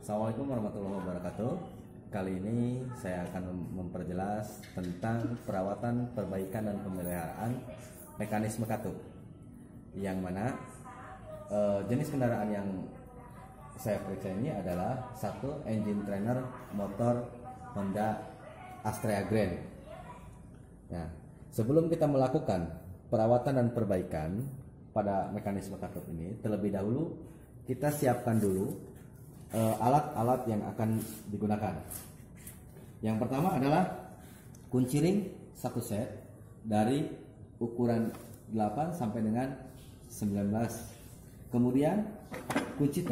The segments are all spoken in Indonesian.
Assalamualaikum warahmatullahi wabarakatuh. Kali ini saya akan memperjelas tentang perawatan, perbaikan, dan pemeliharaan mekanisme katup. Yang mana jenis kendaraan yang saya periksa ini adalah satu engine trainer motor Honda Astrea Grand. Nah, sebelum kita melakukan perawatan dan perbaikan pada mekanisme katup ini, terlebih dahulu kita siapkan dulu alat-alat yang akan digunakan. Yang pertama adalah kunci ring satu set dari ukuran 8 sampai dengan 19. Kemudian kunci T.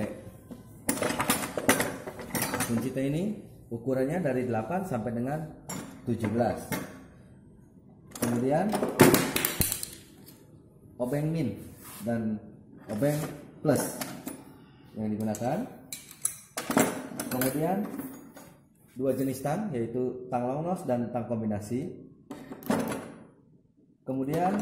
Kunci T ini ukurannya dari 8 sampai dengan 17. Kemudian obeng min dan obeng plus yang digunakan. Kemudian dua jenis tang, yaitu tang long nose dan tang kombinasi. Kemudian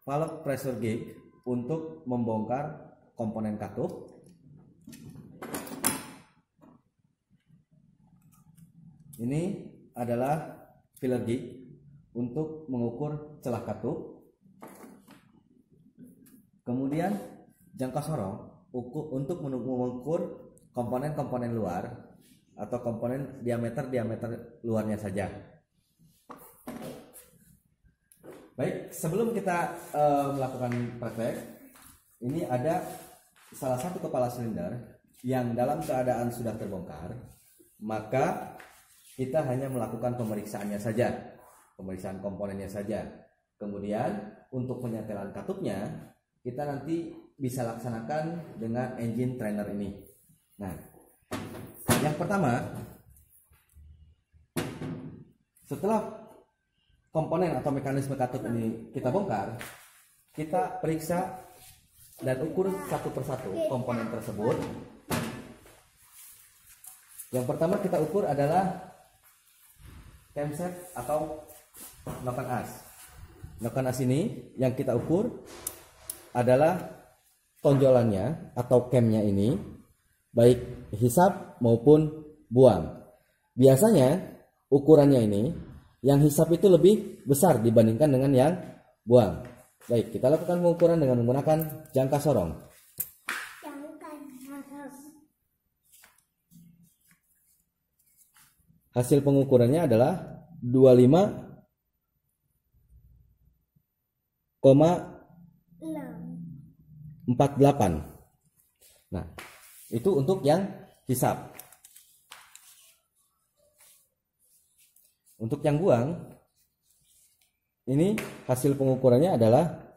valve pressure gauge untuk membongkar komponen katup. Ini adalah filler gauge untuk mengukur celah katup. Kemudian jangka sorong untuk mengukur komponen-komponen luar atau komponen diameter luarnya saja. Baik, sebelum kita melakukan praktek, ini ada salah satu kepala silinder yang dalam keadaan sudah terbongkar, maka kita hanya melakukan pemeriksaannya saja, pemeriksaan komponennya saja. Kemudian untuk penyetelan katupnya kita nanti bisa laksanakan dengan engine trainer ini. Nah, yang pertama, setelah komponen atau mekanisme katup ini kita bongkar, kita periksa dan ukur satu persatu komponen tersebut. Yang pertama kita ukur adalah camshaft atau noken as. Noken as ini yang kita ukur adalah tonjolannya atau camnya ini, baik hisap maupun buang. Biasanya ukurannya ini yang hisap itu lebih besar dibandingkan dengan yang buang. Baik, kita lakukan pengukuran dengan menggunakan jangka sorong. Hasil pengukurannya adalah 25,48. Nah, itu untuk yang hisap. Untuk yang buang, ini hasil pengukurannya adalah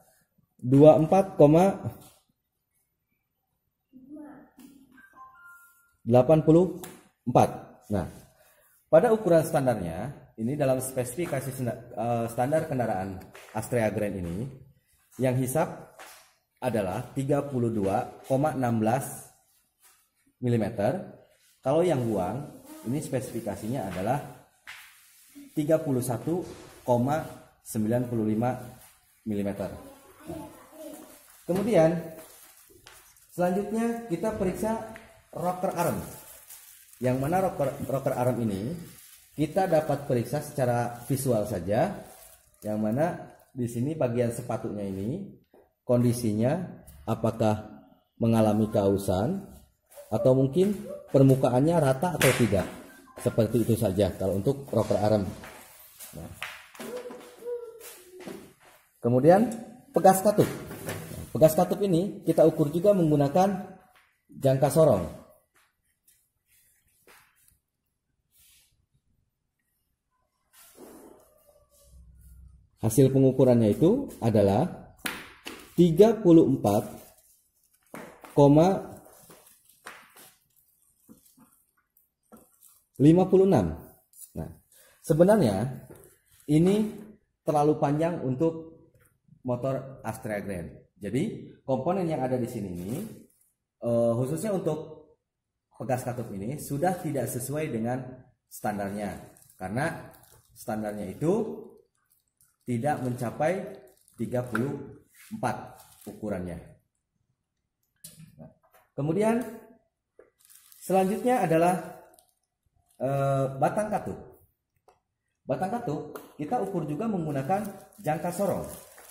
24,84. Nah, pada ukuran standarnya, ini dalam spesifikasi standar kendaraan Astrea Grand ini, yang hisap adalah 32,16 mm. Kalau yang buang, ini spesifikasinya adalah 31,95 mm. Kemudian selanjutnya kita periksa rocker arm. Yang mana rocker arm ini kita dapat periksa secara visual saja. Yang mana di sini bagian sepatunya ini kondisinya apakah mengalami keausan atau mungkin permukaannya rata atau tidak. Seperti itu saja kalau untuk rocker arm. Nah. Kemudian pegas katup. Pegas katup ini kita ukur juga menggunakan jangka sorong. Hasil pengukurannya itu adalah 34,56. Nah, sebenarnya ini terlalu panjang untuk motor Astrea Grand. Jadi komponen yang ada di sini ini, khususnya untuk pegas katup ini sudah tidak sesuai dengan standarnya, karena standarnya itu tidak mencapai 34 ukurannya. Kemudian selanjutnya adalah batang katup. Batang katup kita ukur juga menggunakan jangka sorong.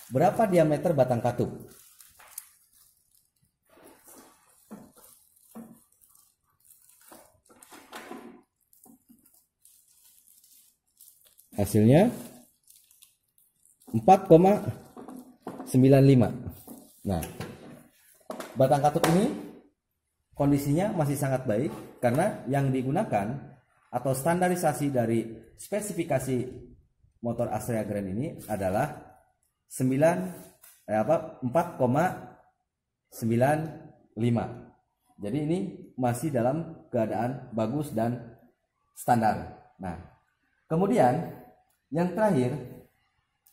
Berapa diameter batang katup? Hasilnya 4,95. Nah, batang katup ini kondisinya masih sangat baik karena yang digunakan atau standarisasi dari spesifikasi motor Astrea Grand ini adalah 4,95. Jadi ini masih dalam keadaan bagus dan standar. Nah, kemudian yang terakhir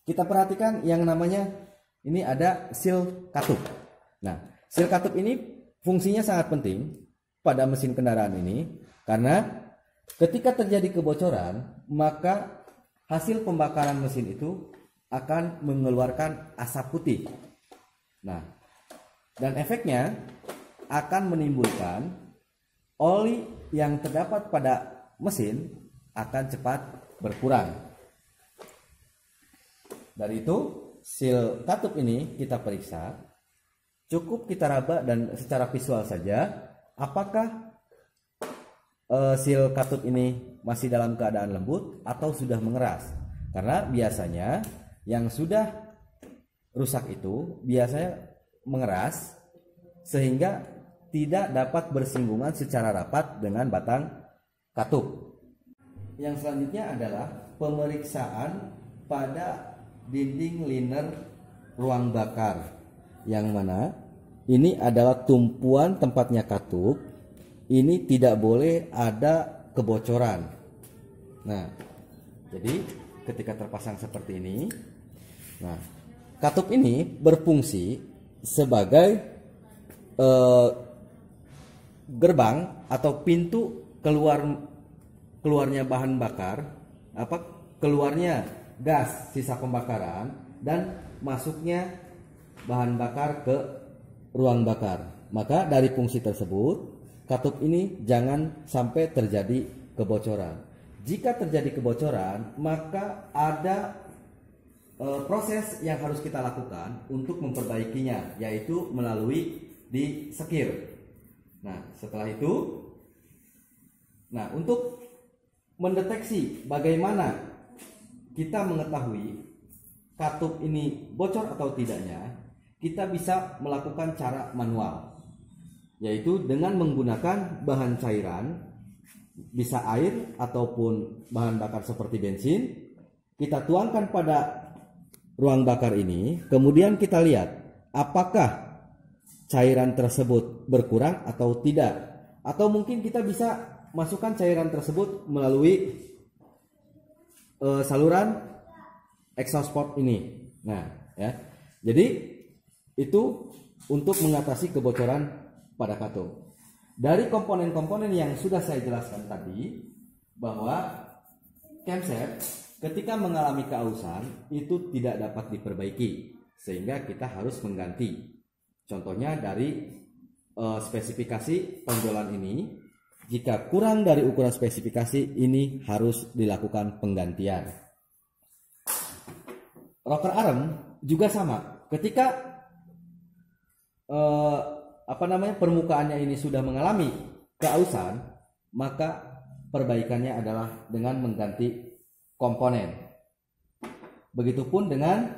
kita perhatikan yang namanya ini ada seal katup. Nah, seal katup ini fungsinya sangat penting pada mesin kendaraan ini karena ketika terjadi kebocoran maka hasil pembakaran mesin itu akan mengeluarkan asap putih. Nah, dan efeknya akan menimbulkan oli yang terdapat pada mesin akan cepat berkurang. Dari itu, seal katup ini kita periksa. Cukup kita raba dan secara visual saja apakah seal katup ini masih dalam keadaan lembut atau sudah mengeras. Karena biasanya yang sudah rusak itu biasanya mengeras sehingga tidak dapat bersinggungan secara rapat dengan batang katup. Yang selanjutnya adalah pemeriksaan pada dinding liner ruang bakar, yang mana ini adalah tumpuan tempatnya katup. Ini tidak boleh ada kebocoran. Nah, jadi ketika terpasang seperti ini, nah katup ini berfungsi sebagai gerbang atau pintu keluarnya bahan bakar, keluarnya gas sisa pembakaran dan masuknya bahan bakar ke ruang bakar. Maka dari fungsi tersebut katup ini jangan sampai terjadi kebocoran. Jika terjadi kebocoran maka ada proses yang harus kita lakukan untuk memperbaikinya, yaitu melalui disekir. Nah, setelah itu, untuk mendeteksi bagaimana kita mengetahui katup ini bocor atau tidaknya, kita bisa melakukan cara manual, yaitu dengan menggunakan bahan cairan, bisa air ataupun bahan bakar seperti bensin. Kita tuangkan pada ruang bakar ini, kemudian kita lihat apakah cairan tersebut berkurang atau tidak, atau mungkin kita bisa masukkan cairan tersebut melalui saluran exhaust port ini. Nah, ya. Jadi itu untuk mengatasi kebocoran pada katup. Dari komponen-komponen yang sudah saya jelaskan tadi, bahwa camshaft ketika mengalami keausan itu tidak dapat diperbaiki, sehingga kita harus mengganti. Contohnya dari spesifikasi tonjolan ini, jika kurang dari ukuran spesifikasi ini harus dilakukan penggantian. Rocker arm juga sama. Ketika permukaannya ini sudah mengalami keausan, maka perbaikannya adalah dengan mengganti komponen. Begitupun dengan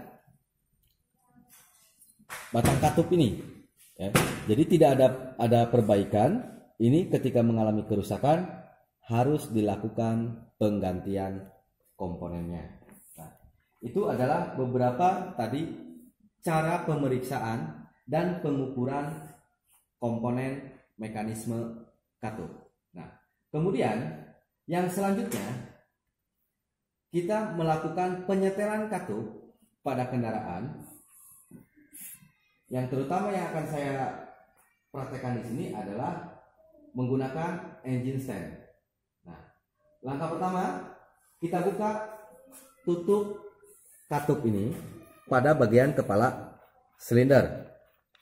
batang katup ini. Ya. Jadi tidak ada perbaikan. Ini ketika mengalami kerusakan harus dilakukan penggantian komponennya. Nah, itu adalah beberapa tadi cara pemeriksaan dan pengukuran komponen mekanisme katup. Nah, kemudian yang selanjutnya kita melakukan penyetelan katup pada kendaraan. Yang terutama yang akan saya praktekkan di sini adalah menggunakan engine stand. Nah, langkah pertama kita buka tutup katup ini pada bagian kepala silinder,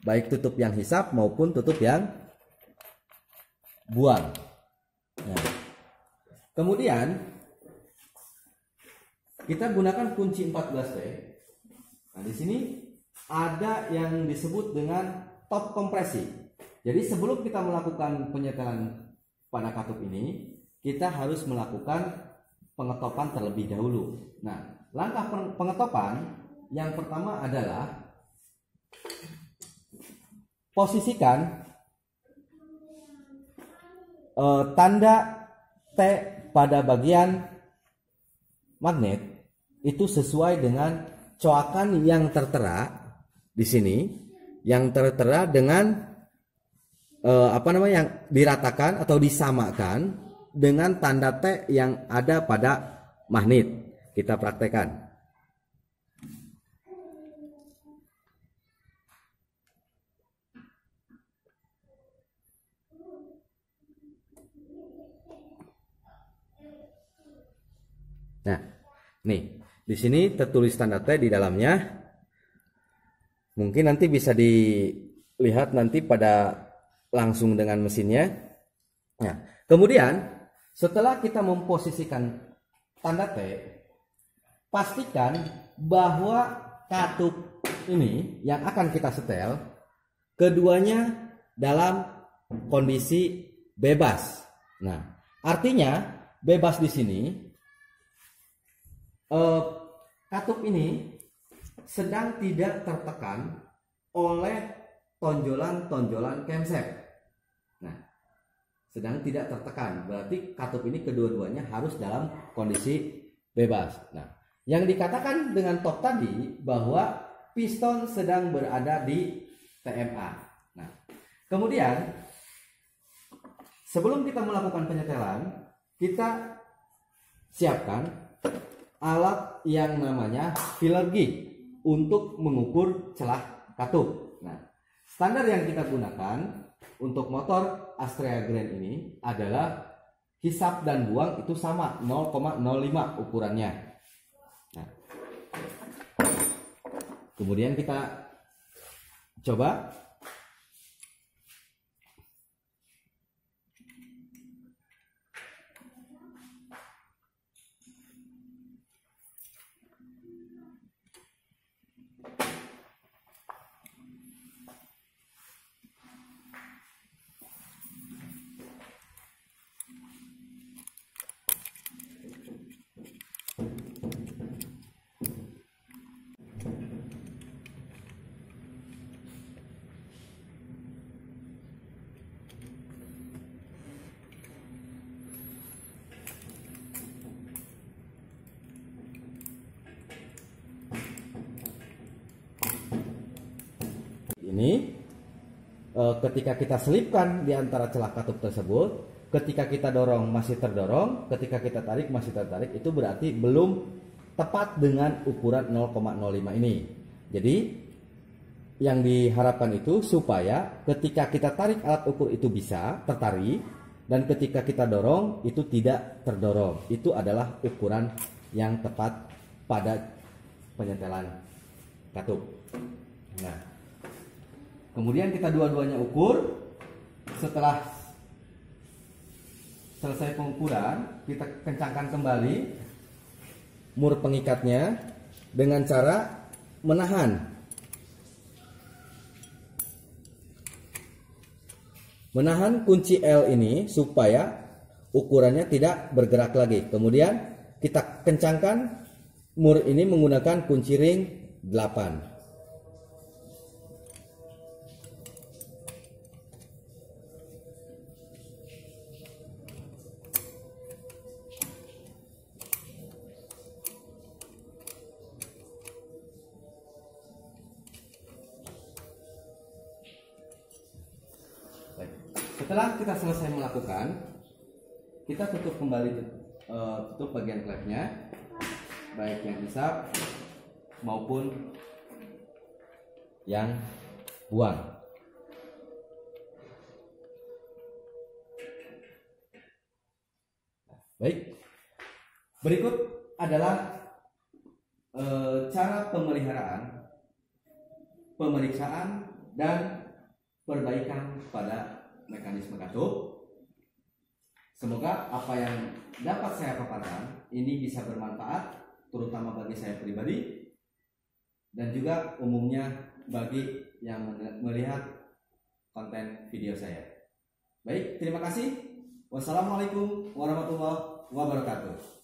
baik tutup yang hisap maupun tutup yang buang. Nah, kemudian kita gunakan kunci 14T. Nah, di sini ada yang disebut dengan top kompresi. Jadi sebelum kita melakukan penyetelan pada katup ini, kita harus melakukan pengetopan terlebih dahulu. Nah, langkah pengetopan yang pertama adalah posisikan tanda T pada bagian magnet itu sesuai dengan coakan yang tertera di sini, yang tertera dengan yang diratakan atau disamakan dengan tanda T yang ada pada magnet. Kita praktekkan. Nah, nih di sini tertulis tanda T di dalamnya. Mungkin nanti bisa dilihat nanti pada langsung dengan mesinnya. Nah, kemudian setelah kita memposisikan tanda T, pastikan bahwa katup ini yang akan kita setel keduanya dalam kondisi bebas. Nah, artinya bebas di sini katup ini sedang tidak tertekan oleh tonjolan-tonjolan camshaft. Nah, sedang tidak tertekan, berarti katup ini kedua-duanya harus dalam kondisi bebas. Nah, yang dikatakan dengan top tadi bahwa piston sedang berada di TMA. Nah, kemudian sebelum kita melakukan penyetelan, kita siapkan alat yang namanya filler gauge untuk mengukur celah katup. Nah, standar yang kita gunakan untuk motor Astrea Grand ini adalah hisap dan buang itu sama 0,05 ukurannya. Nah, kemudian kita coba. Ini ketika kita selipkan di antara celah katup tersebut, ketika kita dorong masih terdorong, ketika kita tarik masih tertarik, itu berarti belum tepat dengan ukuran 0,05 ini. Jadi yang diharapkan itu supaya ketika kita tarik alat ukur itu bisa tertarik, dan ketika kita dorong itu tidak terdorong. Itu adalah ukuran yang tepat pada penyetelan katup. Nah, kemudian kita dua-duanya ukur. Setelah selesai pengukuran, kita kencangkan kembali mur pengikatnya dengan cara menahan kunci L ini supaya ukurannya tidak bergerak lagi. Kemudian kita kencangkan mur ini menggunakan kunci ring 8. Setelah kita selesai melakukan, kita tutup kembali tutup bagian klepnya, baik yang hisap maupun yang buang. Baik, berikut adalah cara pemeliharaan, pemeriksaan dan perbaikan pada mekanisme katup Semoga apa yang dapat saya paparkan ini bisa bermanfaat, terutama bagi saya pribadi dan juga umumnya bagi yang melihat konten video saya. Baik, terima kasih. Wassalamualaikum warahmatullahi wabarakatuh.